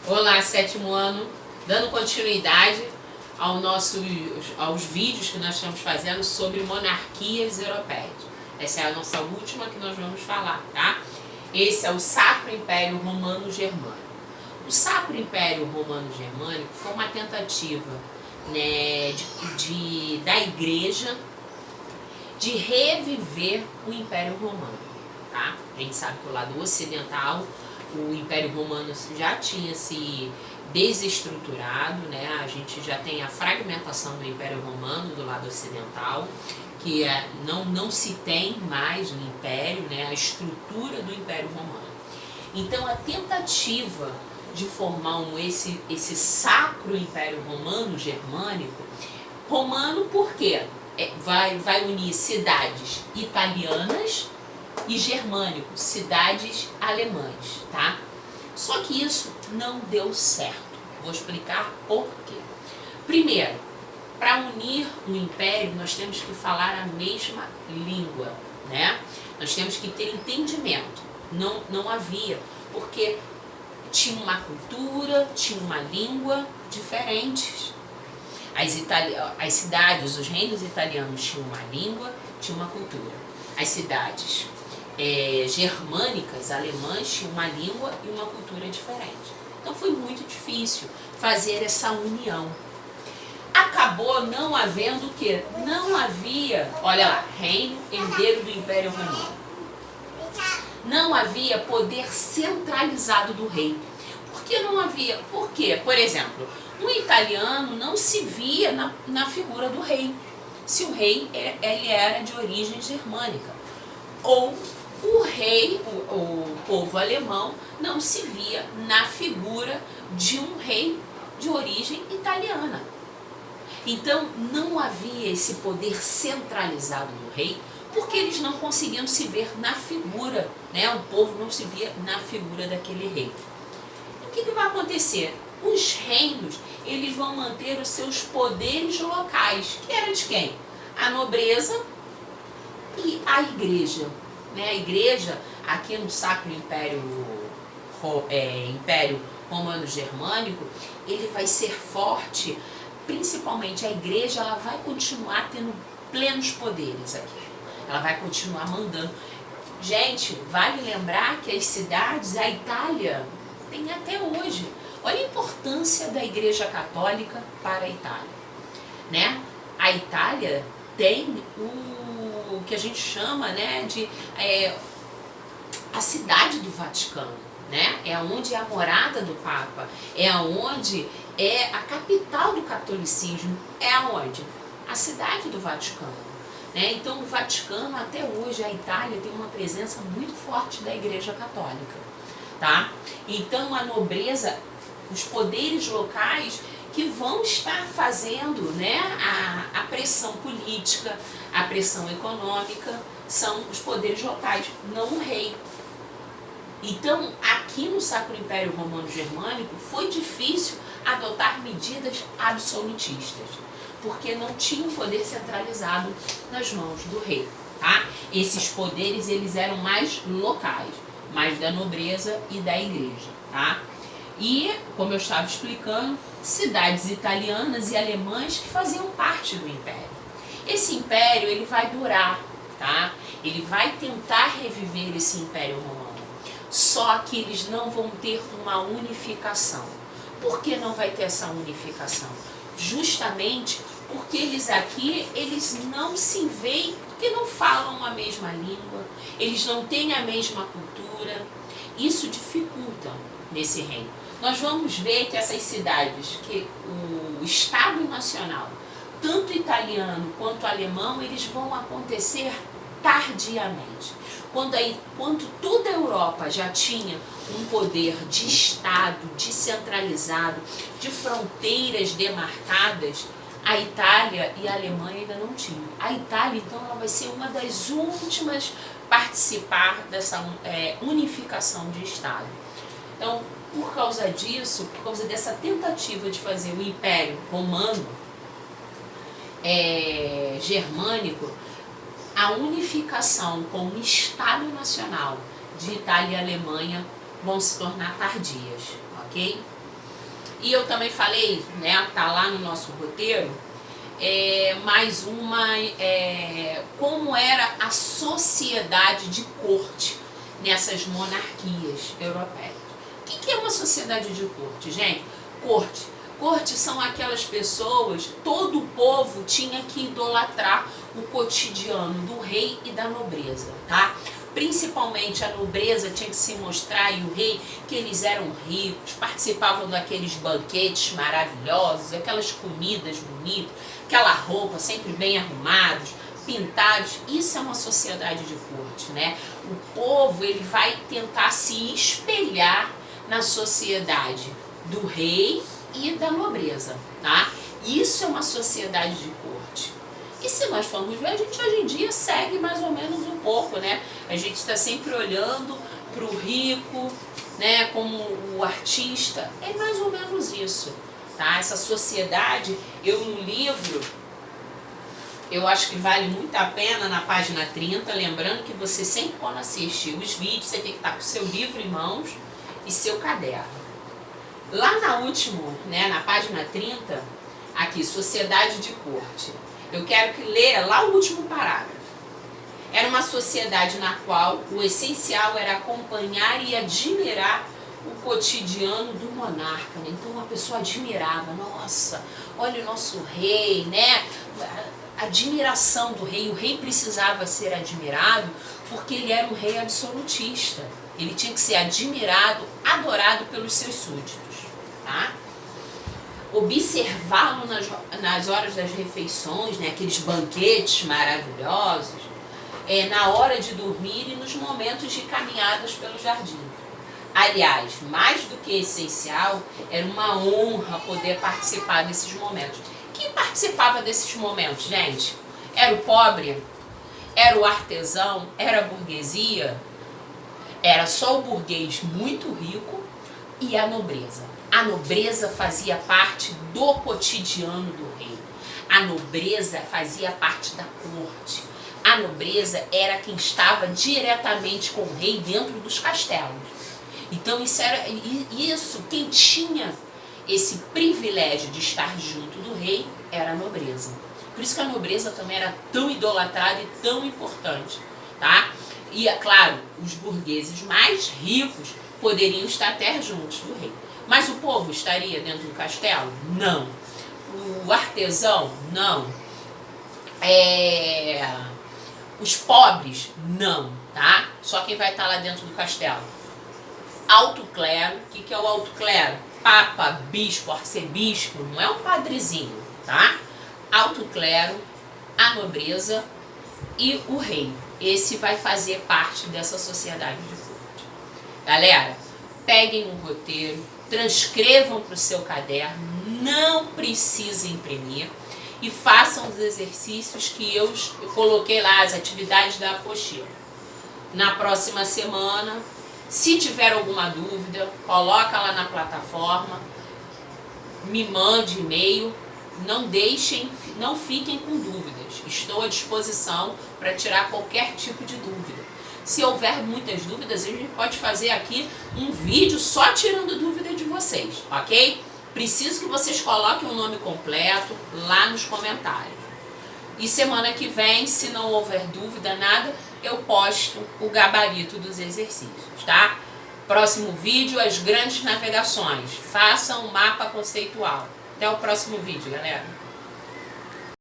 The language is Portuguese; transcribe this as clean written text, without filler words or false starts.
Olá, sétimo ano, dando continuidade aos vídeos que nós estamos fazendo sobre monarquias europeias. Essa é a nossa última que nós vamos falar, tá? Esse é o Sacro Império Romano Germânico. O Sacro Império Romano Germânico foi uma tentativa, né, da Igreja de reviver o Império Romano, tá? A gente sabe que o lado ocidental, o Império Romano já tinha se desestruturado, né? A gente já tem a fragmentação do Império Romano do lado ocidental, que não se tem mais o Império, né? A estrutura do Império Romano. Então a tentativa de formar esse Sacro Império Romano Germânico, romano por quê? Vai unir cidades italianas e germânico, cidades alemãs, tá? Só que isso não deu certo. Vou explicar por quê. Primeiro, para unir um império, nós temos que falar a mesma língua, né? Nós temos que ter entendimento. Não havia, porque tinha uma cultura, tinha uma língua diferentes. As cidades, os reinos italianos tinham uma língua, tinham uma cultura. As cidades germânicas, alemãs, tinham uma língua e uma cultura diferente. Então foi muito difícil fazer essa união. Acabou não havendo o quê? Não havia, olha lá, reino herdeiro do Império Romano. Não havia poder centralizado do rei. Por que não havia? Por quê? Por exemplo, um italiano não se via na figura do rei, se o rei ele era de origem germânica. Ou o rei, o povo alemão, não se via na figura de um rei de origem italiana. Então não havia esse poder centralizado do rei, porque eles não conseguiam se ver na figura, né? O povo não se via na figura daquele rei. O que vai acontecer? Os reinos, eles vão manter os seus poderes locais, que era de quem? A nobreza e a igreja. Né? A igreja, aqui no Sacro Império Romano Germânico, ele vai ser forte, principalmente a igreja, ela vai continuar tendo plenos poderes aqui. Ela vai continuar mandando. Gente, vale lembrar que as cidades, a Itália, tem até hoje. Olha a importância da Igreja Católica para a Itália. Né? A Itália tem o que a gente chama, né, de a cidade do Vaticano. Né? É onde é a morada do Papa, é onde é a capital do catolicismo, é onde? A cidade do Vaticano. Né? Então o Vaticano, até hoje, a Itália tem uma presença muito forte da Igreja Católica. Tá? Então a nobreza, os poderes locais que vão estar fazendo, né, a pressão política, a pressão econômica, são os poderes locais, não o rei. Então, aqui no Sacro Império Romano Germânico, foi difícil adotar medidas absolutistas, porque não tinha um poder centralizado nas mãos do rei. Tá? Esses poderes, eles eram mais locais, mais da nobreza e da igreja. Tá? E, como eu estava explicando, cidades italianas e alemãs que faziam parte do império. Esse império, ele vai durar, tá? Ele vai tentar reviver esse Império Romano. Só que eles não vão ter uma unificação. Por que não vai ter essa unificação? Justamente porque eles aqui, eles não se veem, porque não falam a mesma língua, eles não têm a mesma cultura. Isso dificulta nesse reino. Nós vamos ver que essas cidades, que o Estado Nacional, tanto italiano quanto alemão, eles vão acontecer tardiamente. Quando toda a Europa já tinha um poder de Estado, descentralizado, de fronteiras demarcadas, a Itália e a Alemanha ainda não tinham. A Itália, então, ela vai ser uma das últimas a participar dessa unificação de Estado. Então, por causa disso, por causa dessa tentativa de fazer o Império Romano Germânico, a unificação como Estado Nacional de Itália e Alemanha vão se tornar tardias, ok? E eu também falei, né, tá lá no nosso roteiro, mais uma, como era a sociedade de corte nessas monarquias europeias. O que é uma sociedade de corte, gente? Corte são aquelas pessoas, todo o povo tinha que idolatrar o cotidiano do rei e da nobreza, tá? Principalmente a nobreza tinha que se mostrar, e o rei, que eles eram ricos, participavam daqueles banquetes maravilhosos, aquelas comidas bonitas, aquela roupa sempre bem arrumados, pintados. Isso é uma sociedade de corte, né? O povo, ele vai tentar se espelhar na sociedade do rei e da nobreza, tá? Isso é uma sociedade de corte. E se nós formos ver, a gente hoje em dia segue mais ou menos um pouco, né? A gente está sempre olhando para o rico, né, como o artista. É mais ou menos isso, tá? Essa sociedade, eu no livro, eu acho que vale muito a pena na página 30, lembrando que você sempre, quando assiste os vídeos, você tem que estar com o seu livro em mãos e seu caderno. Lá na última, né, na página 30, aqui, Sociedade de Corte, eu quero que leia lá o último parágrafo. Era uma sociedade na qual o essencial era acompanhar e admirar o cotidiano do monarca, né? Então a pessoa admirava, nossa, olha o nosso rei, né? A admiração do rei, o rei precisava ser admirado porque ele era um rei absolutista. Ele tinha que ser admirado, adorado pelos seus súditos, tá? Observá-lo nas horas das refeições, né, aqueles banquetes maravilhosos, na hora de dormir e nos momentos de caminhadas pelo jardim. Aliás, mais do que essencial, era uma honra poder participar desses momentos. Quem participava desses momentos, gente? Era o pobre? Era o artesão? Era a burguesia? Era só o burguês muito rico e a nobreza. A nobreza fazia parte do cotidiano do rei. A nobreza fazia parte da corte. A nobreza era quem estava diretamente com o rei dentro dos castelos. Então quem tinha esse privilégio de estar junto do rei era a nobreza. Por isso que a nobreza também era tão idolatrada e tão importante, tá? E, é claro, os burgueses mais ricos poderiam estar até juntos do rei. Mas o povo estaria dentro do castelo? Não. O artesão? Não. Os pobres? Não, tá? Só quem vai estar lá dentro do castelo. Alto clero. O que é o alto clero? Papa, bispo, arcebispo, não é um padrezinho, tá? Alto clero, a nobreza e o rei. Esse vai fazer parte dessa sociedade de corte. Galera, peguem um roteiro, transcrevam para o seu caderno, não precisa imprimir, e façam os exercícios que eu coloquei lá, as atividades da apostila. Na próxima semana, se tiver alguma dúvida, coloca lá na plataforma, me mande e-mail, não fiquem com dúvidas, estou à disposição para tirar qualquer tipo de dúvida. Se houver muitas dúvidas, a gente pode fazer aqui um vídeo só tirando dúvida de vocês, ok? Preciso que vocês coloquem o nome completo lá nos comentários. E semana que vem, se não houver dúvida, nada, eu posto o gabarito dos exercícios, tá? Próximo vídeo, as grandes navegações. Façam um mapa conceitual. Até o próximo vídeo, galera.